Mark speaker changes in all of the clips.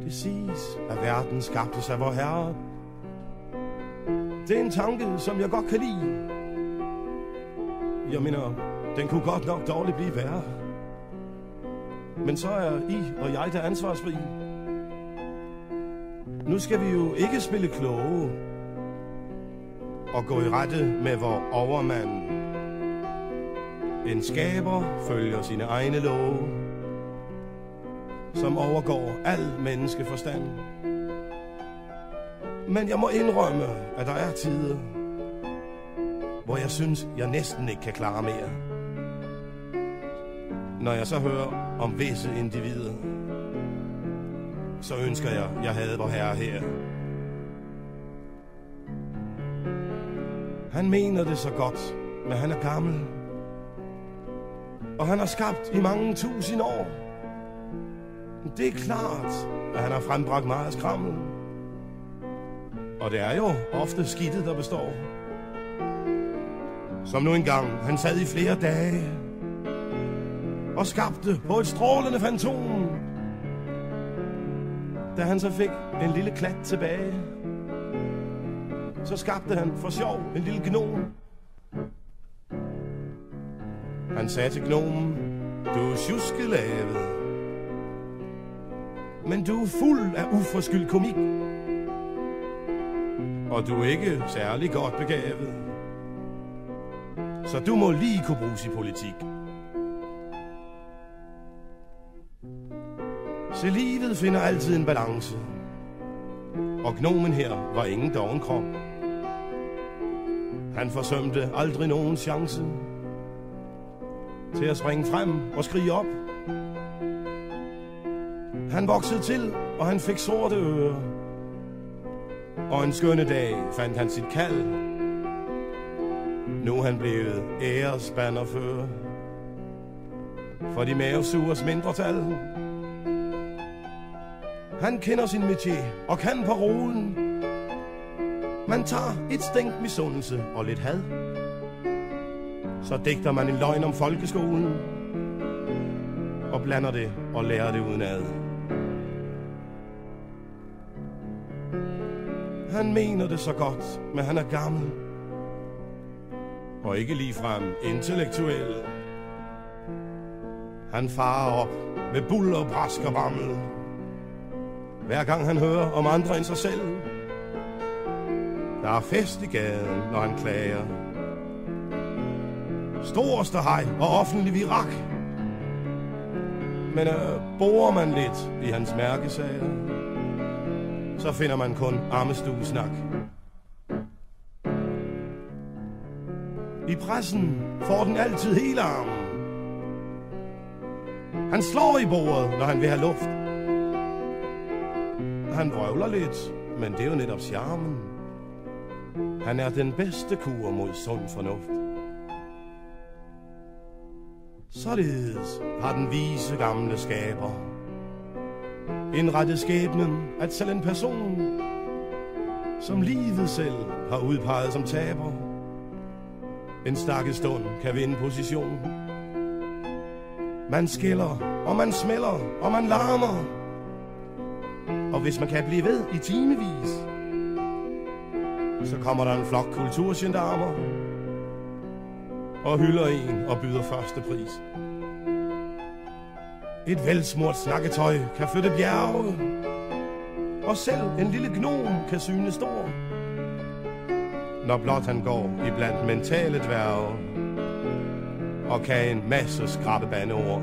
Speaker 1: Det siges, at verden skabtes af vor Herre. Det er en tanke, som jeg godt kan lide. Jeg mener, den kunne godt nok dårligt blive værre. Men så er I og jeg der ansvarsfri. Nu skal vi jo ikke spille kloge og gå i rette med vor overmand. En skaber følger sine egne love, som overgår al menneskeforstand. Men jeg må indrømme, at der er tider, hvor jeg synes, jeg næsten ikke kan klare mere. Når jeg så hører om visse individer, så ønsker jeg havde vor Herre her. Han mener det så godt, men han er gammel. Og han har skabt i mange tusind år. Det er klart, at han har frembragt meget skrammel. Og det er jo ofte skidtet, der består. Som nu engang, han sad i flere dage og skabte på et strålende fantom. Da han så fik en lille klat tilbage, så skabte han for sjov en lille gnom. Han sagde til gnomen, du er tjuskelavet, men du er fuld af uforskyldt komik, og du er ikke særlig godt begavet, så du må lige kunne bruges i politik. Så livet finder altid en balance, og gnomen her var ingen dovenkrop. Han forsømte aldrig nogen chance til at springe frem og skrige op. Han voksede til, og han fik sorte ører, og en skønne dag fandt han sit kald. Nu er han blevet æresbannerfører for de mavesugers mindretal. Han kender sin métier og kan parolen. Man tager et stænk misundelse og lidt had. Så digter man en løgn om folkeskolen og blander det og lærer det udenad. Han mener det så godt, men han er gammel og ikke ligefrem intellektuel. Han farer op med buller, brask og bammel, hver gang han hører om andre end sig selv. Der er fest i gaden, når han klager. Stor ståhej og offentlig virak. Men borer man lidt i hans mærkesager, så finder man kun armestuesnak. I pressen får den altid hele armen. Han slår i bordet, når han vil have luft. Han vrøvler lidt, men det er jo netop charmen. Han er den bedste kur mod sund fornuft. Således har den vise gamle skaber indrettet skæbnen, at selv en person, som livet selv har udpeget som taber, en stakke stund kan vinde position. Man skiller, og man smælder, og man larmer. Og hvis man kan blive ved i timevis, så kommer der en flok kulturgendarmer og hylder en og byder første pris. Et velsmurt snakketøj kan flytte bjerge, og selv en lille gnom kan synes stor, når blot han går iblandt mentale dværge og kan en masse skrappe bandeord.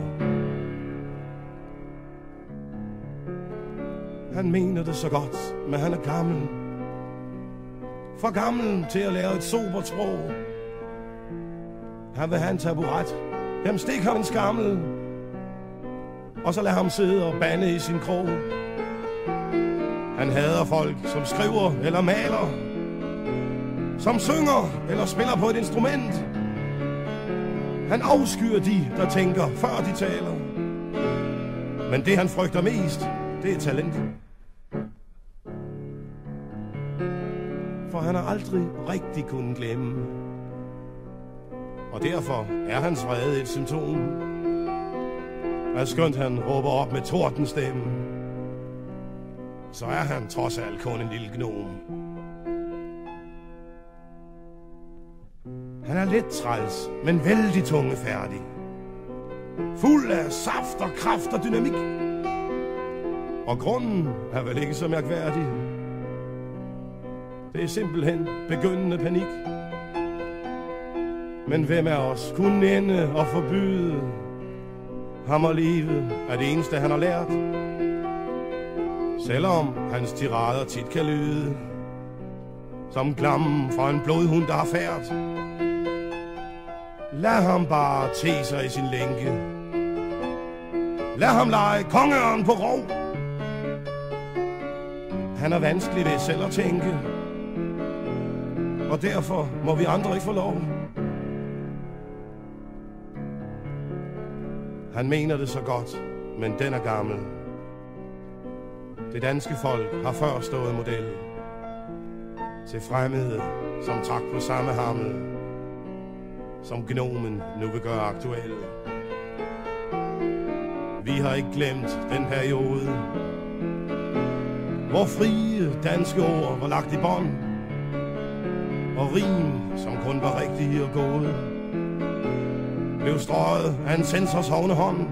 Speaker 1: Han mener det så godt, men han er gammel. For gammel til at lære et sobert sprog. Han vil have en taburet. Jamen stik ham en skammel, og så lad ham sidde og bande i sin krog. Han hader folk, som skriver eller maler, som synger eller spiller på et instrument. Han afskyer de, der tænker, før de taler. Men det han frygter mest, det er talent. For han har aldrig rigtig kunnet glemme. Og derfor er hans vrede et symptom. Og skønt han råber op med tordenstemme. så er han trods alt kun en lille gnome. Han er lidt træls, men vældig tungefærdig. Fuld af saft og kraft og dynamik. Og grunden er vel ikke så mærkværdig. Det er simpelthen begyndende panik. Men hvem af os kunne ende og forbyde ham at leve er det eneste han har lært. Selvom hans tirader tit kan lyde som glammen fra en blodhund der har færd. Lad ham bare te sig i sin lænke. Lad ham lege kongeørn på rov. Han er vanskelig ved selv at tænke, og derfor må vi andre ikke få lov. Han mener det så godt, men den er gammel. Det danske folk har før stået model til fremmede, som trak på samme hammel, som gnomen nu vil gøre aktuel. Vi har ikke glemt den periode, hvor frie danske ord var lagt i bånd, og rim, som kun var rigtige og gode, blev strøget af en censors hovne hånd.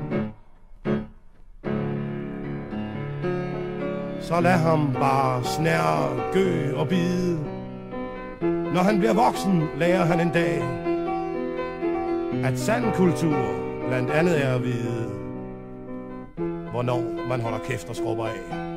Speaker 1: Så lad ham bare snære, gø og bide. Når han bliver voksen, lærer han en dag, at sand kultur blandt andet er at vide, hvornår man holder kæft og skrubber af.